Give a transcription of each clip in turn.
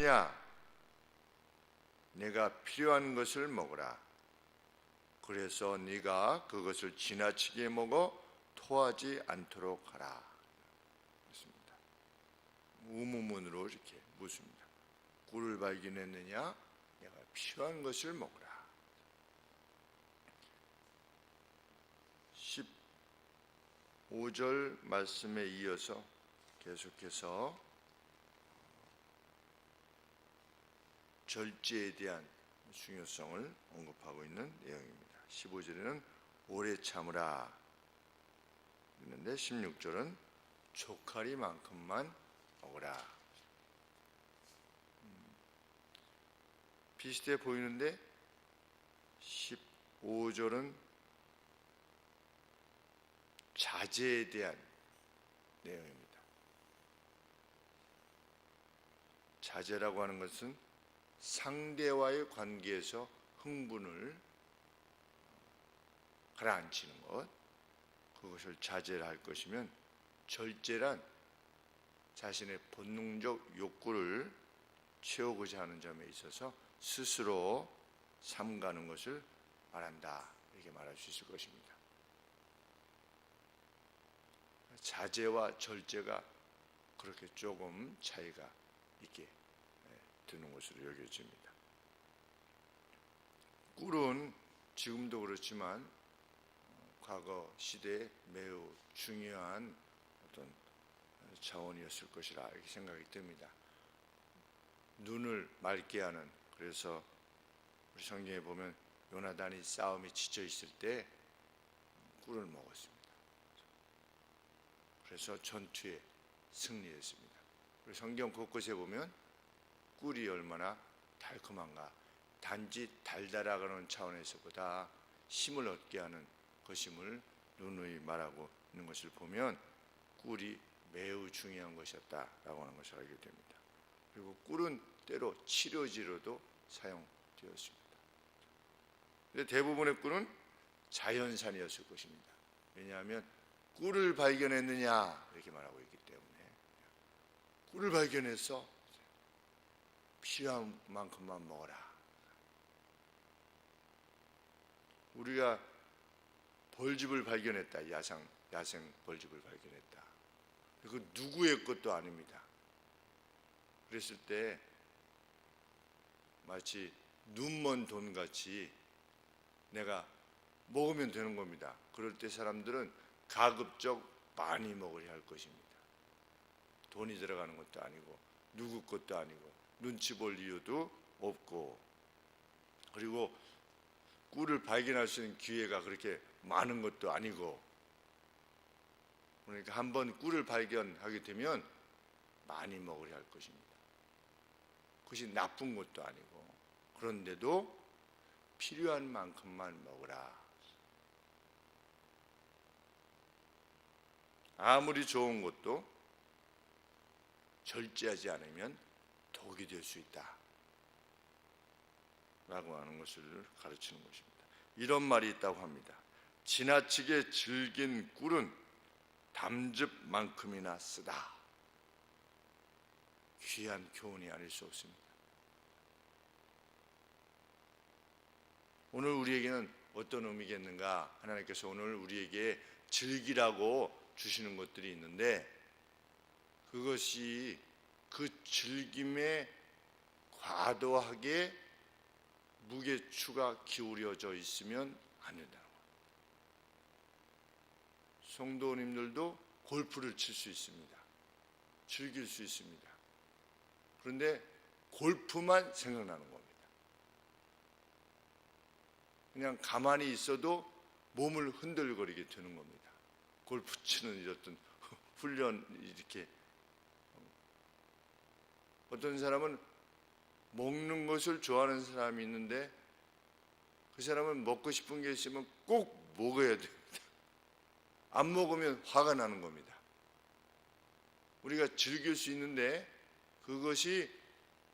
것이냐? 내가 필요한 것을 먹으라. 그래서 네가 그것을 지나치게 먹어 토하지 않도록 하라. 그렇습니다. 우무문으로 이렇게 묻습니다. 꿀을 발견했느냐? 내가 필요한 것을 먹으라. 15절 말씀에 이어서 계속해서 절제에 대한 중요성을 언급하고 있는 내용입니다. 15절에는 오래 참으라 있는데 16절은 조카리만큼만 먹으라. 비슷해 보이는데 15절은 자제에 대한 내용입니다. 자제라고 하는 것은 상대와의 관계에서 흥분을 가라앉히는 것, 그것을 자제할 것이면, 절제란 자신의 본능적 욕구를 채우고자 하는 점에 있어서 스스로 삼가는 것을 말한다, 이렇게 말할 수 있을 것입니다. 자제와 절제가 그렇게 조금 차이가 있게 드는 것으로 여겨집니다. 꿀은 지금도 그렇지만 과거 시대에 매우 중요한 어떤 자원이었을 것이라 이렇게 생각이 듭니다. 눈을 맑게 하는, 그래서 우리 성경에 보면 요나단이 싸움에 지쳐 있을 때 꿀을 먹었습니다. 그래서 전투에 승리했습니다. 우리 성경 곳곳에 보면 꿀이 얼마나 달콤한가, 단지 달달하다는 차원에서보다 힘을 얻게 하는 것임을 누누이 말하고 있는 것을 보면 꿀이 매우 중요한 것이었다라고 하는 것을 알게 됩니다. 그리고 꿀은 때로 치료제로도 사용되었습니다. 근데 대부분의 꿀은 자연산이었을 것입니다. 왜냐하면 꿀을 발견했느냐 이렇게 말하고 있기 때문에, 꿀을 발견해서 필요한 만큼만 먹어라. 우리가 벌집을 발견했다, 야생 벌집을 발견했다. 그 누구의 것도 아닙니다. 그랬을 때 마치 눈먼 돈같이 내가 먹으면 되는 겁니다. 그럴 때 사람들은 가급적 많이 먹으려 할 것입니다. 돈이 들어가는 것도 아니고 누구 것도 아니고 눈치 볼 이유도 없고, 그리고 꿀을 발견할 수 있는 기회가 그렇게 많은 것도 아니고, 그러니까 한번 꿀을 발견하게 되면 많이 먹으려 할 것입니다. 그것이 나쁜 것도 아니고, 그런데도 필요한 만큼만 먹으라. 아무리 좋은 것도 절제하지 않으면 독이 될 수 있다 라고 하는 것을 가르치는 것입니다. 이런 말이 있다고 합니다. 지나치게 질긴 꿀은 담즙만큼이나 쓰다. 귀한 교훈이 아닐 수 없습니다. 오늘 우리에게는 어떤 의미겠는가? 하나님께서 오늘 우리에게 즐기라고 주시는 것들이 있는데, 그것이 그 즐김에 과도하게 무게추가 기울여져 있으면 안 된다는 거예요. 성도님들도 골프를 칠 수 있습니다. 즐길 수 있습니다. 그런데 골프만 생각나는 겁니다. 그냥 가만히 있어도 몸을 흔들거리게 되는 겁니다. 골프 치는 어떤 훈련, 이렇게 어떤 사람은 먹는 것을 좋아하는 사람이 있는데 그 사람은 먹고 싶은 게 있으면 꼭 먹어야 됩니다. 안 먹으면 화가 나는 겁니다. 우리가 즐길 수 있는데 그것이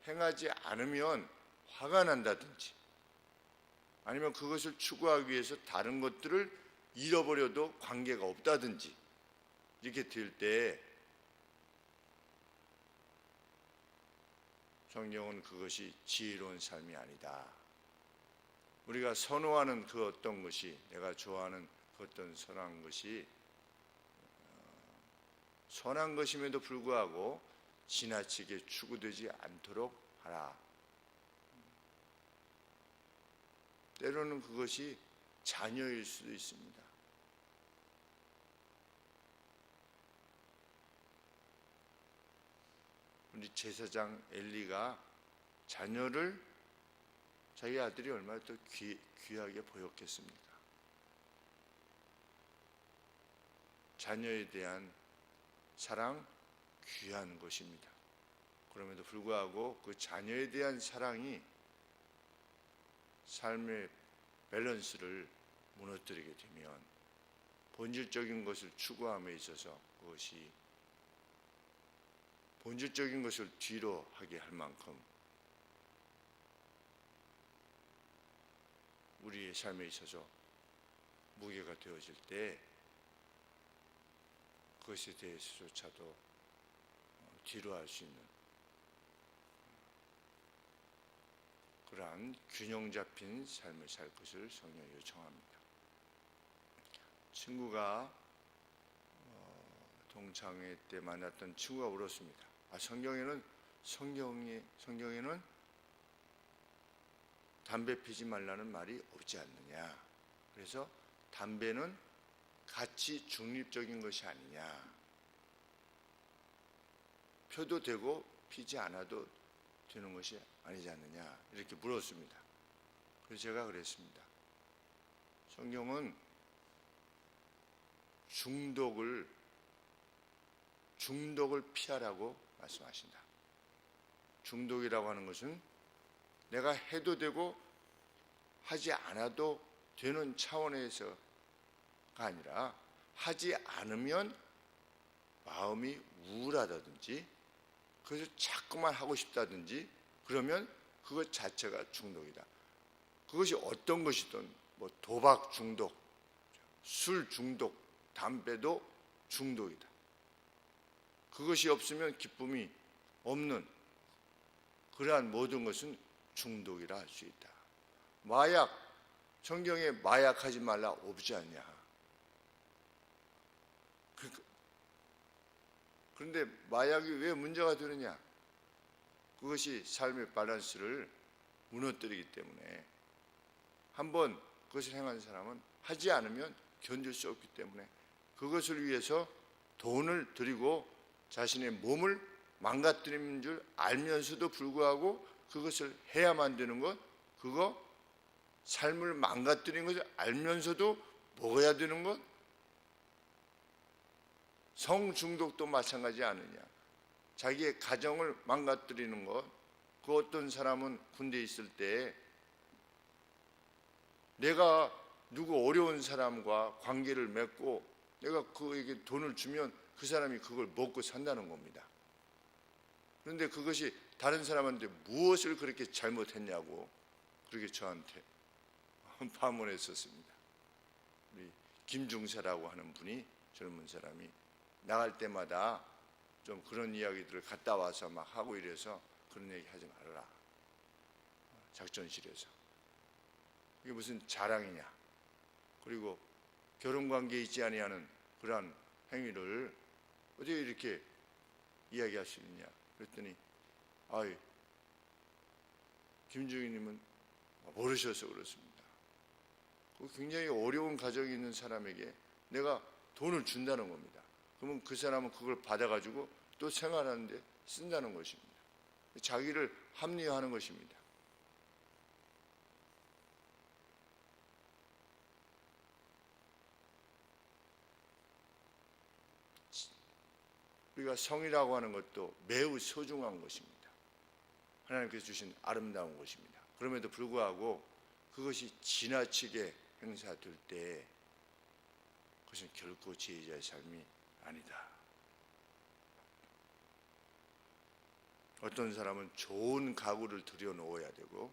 행하지 않으면 화가 난다든지, 아니면 그것을 추구하기 위해서 다른 것들을 잃어버려도 관계가 없다든지, 이렇게 될 때 성경은 그것이 지혜로운 삶이 아니다. 우리가 선호하는 그 어떤 것이, 내가 좋아하는 그 어떤 선한 것이 선한 것임에도 불구하고 지나치게 추구되지 않도록 하라. 때로는 그것이 자녀일 수도 있습니다. 우리 제사장 엘리가 자녀를, 자기 아들이 얼마나 또 귀하게 보였겠습니까? 자녀에 대한 사랑, 귀한 것입니다. 그럼에도 불구하고 그 자녀에 대한 사랑이 삶의 밸런스를 무너뜨리게 되면 본질적인 것을 추구함에 있어서 그것이 본질적인 것을 뒤로 하게 할 만큼 우리의 삶에 있어서 무게가 되어질 때 그것에 대해서조차도 뒤로 할 수 있는 그러한 균형 잡힌 삶을 살 것을 성령이 요청합니다. 친구가 동창회 때 만났던 친구가 울었습니다. 성경에는 담배 피지 말라는 말이 없지 않느냐. 그래서 담배는 가치 중립적인 것이 아니냐. 펴도 되고 피지 않아도 되는 것이 아니지 않느냐. 이렇게 물었습니다. 그래서 제가 그랬습니다. 성경은 중독을 피하라고 말씀하신다. 중독이라고 하는 것은 내가 해도 되고 하지 않아도 되는 차원에서가 아니라 하지 않으면 마음이 우울하다든지 그래서 자꾸만 하고 싶다든지 그러면 그것 자체가 중독이다. 그것이 어떤 것이든 뭐 도박 중독, 술 중독, 담배도 중독이다. 그것이 없으면 기쁨이 없는 그러한 모든 것은 중독이라 할 수 있다. 마약, 성경에 마약하지 말라 없지 않냐. 그런데 마약이 왜 문제가 되느냐? 그것이 삶의 밸런스를 무너뜨리기 때문에 한번 그것을 행한 사람은 하지 않으면 견딜 수 없기 때문에 그것을 위해서 돈을 들이고 자신의 몸을 망가뜨리는 줄 알면서도 불구하고 그것을 해야만 되는 것, 그거 삶을 망가뜨리는 것을 알면서도 먹어야 되는 것, 성중독도 마찬가지 아니냐. 자기의 가정을 망가뜨리는 것, 그 어떤 사람은 군대에 있을 때 내가 누구 어려운 사람과 관계를 맺고 내가 그에게 돈을 주면 그 사람이 그걸 먹고 산다는 겁니다. 그런데 그것이 다른 사람한테 무엇을 그렇게 잘못했냐고 그렇게 저한테 반문했었습니다. 우리 김중사라고 하는 분이, 젊은 사람이 나갈 때마다 좀 그런 이야기들을 갔다 와서 막 하고 이래서 그런 얘기 하지 말아라. 작전실에서. 이게 무슨 자랑이냐. 그리고 결혼관계에 있지 아니하는 그러한 행위를 어떻게 이렇게 이야기할 수 있냐. 그랬더니 김중희님은 모르셔서 그렇습니다. 굉장히 어려운 가정이 있는 사람에게 내가 돈을 준다는 겁니다. 그러면 그 사람은 그걸 받아가지고 또 생활하는데 쓴다는 것입니다. 자기를 합리화하는 것입니다. 우리가 성이라고 하는 것도 매우 소중한 것입니다. 하나님께서 주신 아름다운 것입니다. 그럼에도 불구하고 그것이 지나치게 행사될 때 그것은 결코 지혜자의 삶이 아니다. 어떤 사람은 좋은 가구를 들여놓아야 되고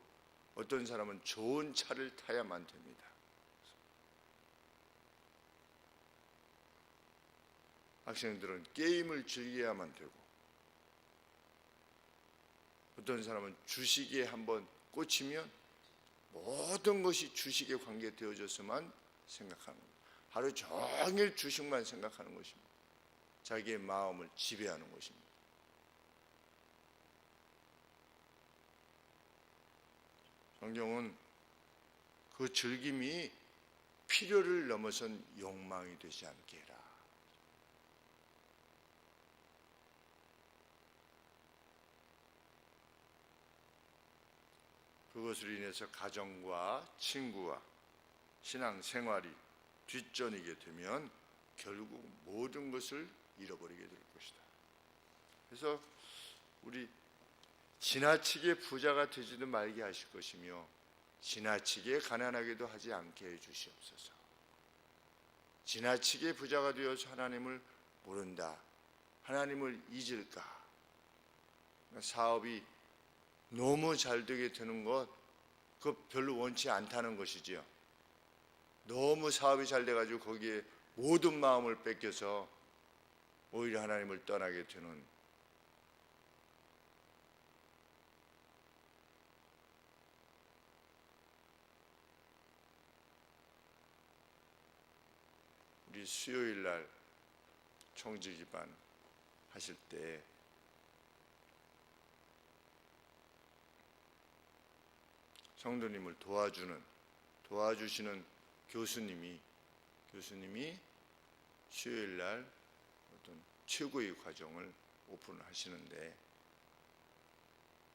어떤 사람은 좋은 차를 타야만 됩니다. 학생들은 게임을 즐겨야만 되고 어떤 사람은 주식에 한번 꽂히면 모든 것이 주식에 관계되어져서만 생각하는 거예요. 하루 종일 주식만 생각하는 것입니다. 자기의 마음을 지배하는 것입니다. 성경은 그 즐김이 필요를 넘어선 욕망이 되지 않게 해라. 그것으로 인해서 가정과 친구와 신앙생활이 뒷전이게 되면 결국 모든 것을 잃어버리게 될 것이다. 그래서 우리 지나치게 부자가 되지도 말게 하실 것이며 지나치게 가난하게도 하지 않게 해 주시옵소서. 지나치게 부자가 되어서 하나님을 모른다, 하나님을 잊을까, 사업이 너무 잘 되게 되는 것, 그거 별로 원치 않다는 것이지요. 너무 사업이 잘 돼가지고 거기에 모든 마음을 뺏겨서 오히려 하나님을 떠나게 되는, 우리 수요일 날 청지기반 하실 때 성도님을 도와주시는 교수님이 수요일 날 어떤 최고의 과정을 오픈하시는데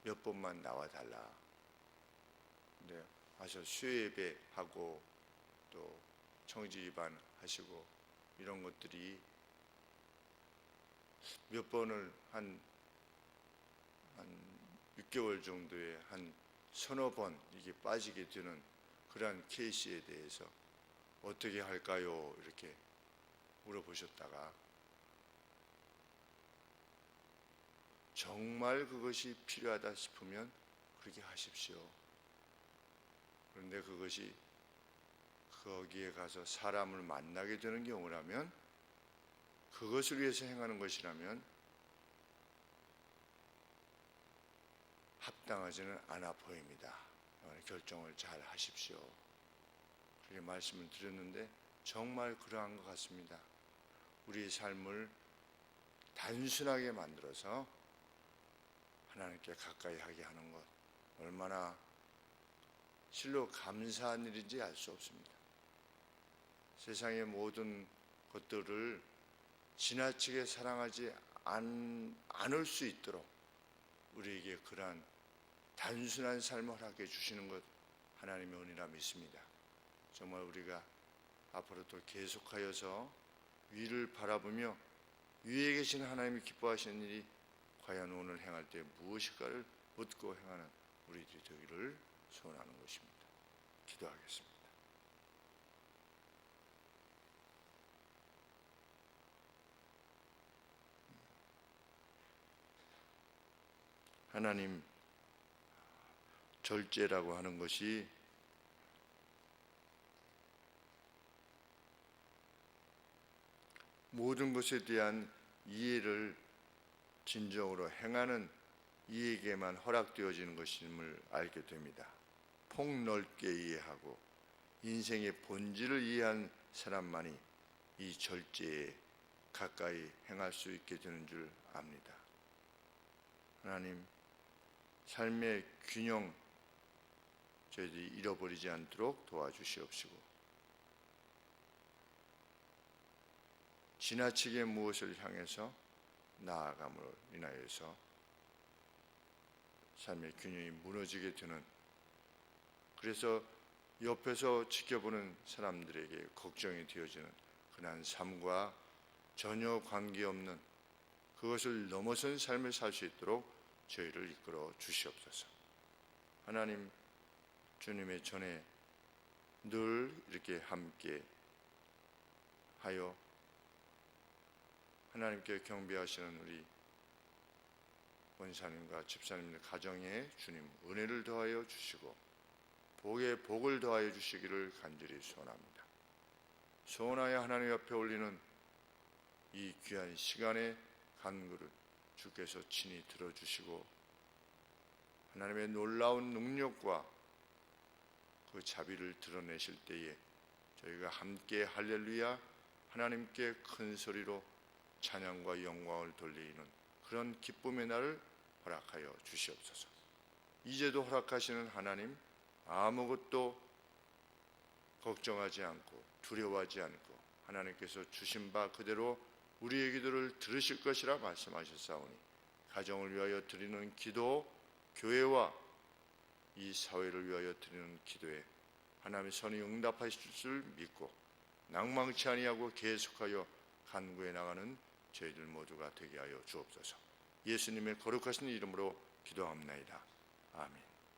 몇 번만 나와달라. 근데 와서 수요예배 하고 또 청지기반 하시고 이런 것들이 몇 번을 한 6개월 정도에 한 서너 번 이게 빠지게 되는 그러한 케이스에 대해서 어떻게 할까요? 이렇게 물어보셨다가 정말 그것이 필요하다 싶으면 그렇게 하십시오. 그런데 그것이 거기에 가서 사람을 만나게 되는 경우라면, 그것을 위해서 행하는 것이라면 합당하지는 않아 보입니다. 결정을 잘 하십시오. 그렇게 말씀을 드렸는데 정말 그러한 것 같습니다. 우리의 삶을 단순하게 만들어서 하나님께 가까이 하게 하는 것, 얼마나 실로 감사한 일인지 알 수 없습니다. 세상의 모든 것들을 지나치게 사랑하지 않을 수 있도록 우리에게 그러한 단순한 삶을 하게 해주시는 것 하나님의 은혜라 믿습니다. 정말 우리가 앞으로도 계속하여서 위를 바라보며 위에 계신 하나님이 기뻐하시는 일이 과연 오늘 행할 때 무엇일까를 묻고 행하는 우리들이 되기를 소원하는 것입니다. 기도하겠습니다. 하나님, 절제라고 하는 것이 모든 것에 대한 이해를 진정으로 행하는 이에게만 허락되어지는 것임을 알게 됩니다. 폭넓게 이해하고 인생의 본질을 이해한 사람만이 이 절제에 가까이 행할 수 있게 되는 줄 압니다. 하나님, 삶의 균형 저희들이 잃어버리지 않도록 도와주시옵시고, 지나치게 무엇을 향해서 나아감으로 인하여서 삶의 균형이 무너지게 되는, 그래서 옆에서 지켜보는 사람들에게 걱정이 되어지는 그러한 삶과 전혀 관계없는, 그것을 넘어선 삶을 살 수 있도록 저희를 이끌어 주시옵소서. 하나님, 주님의 전에 늘 이렇게 함께 하여 하나님께 경배하시는 우리 원사님과 집사님들 가정에 주님 은혜를 더하여 주시고 복에 복을 더하여 주시기를 간절히 소원합니다. 소원하여 하나님 앞에 올리는 이 귀한 시간에 간구를 주께서 친히 들어주시고 하나님의 놀라운 능력과 그 자비를 드러내실 때에 저희가 함께 할렐루야 하나님께 큰 소리로 찬양과 영광을 돌리는 그런 기쁨의 날을 허락하여 주시옵소서. 이제도 허락하시는 하나님, 아무것도 걱정하지 않고 두려워하지 않고 하나님께서 주신 바 그대로 우리의 기도를 들으실 것이라 말씀하셨사오니 가정을 위하여 드리는 기도, 교회와 이 사회를 위하여 드리는 기도에 하나님의 선히 응답하실 줄 믿고 낭망치 아니하고 계속하여 간구해 나가는 저희들 모두가 되게 하여 주옵소서. 예수님의 거룩하신 이름으로 기도합나이다. 아멘.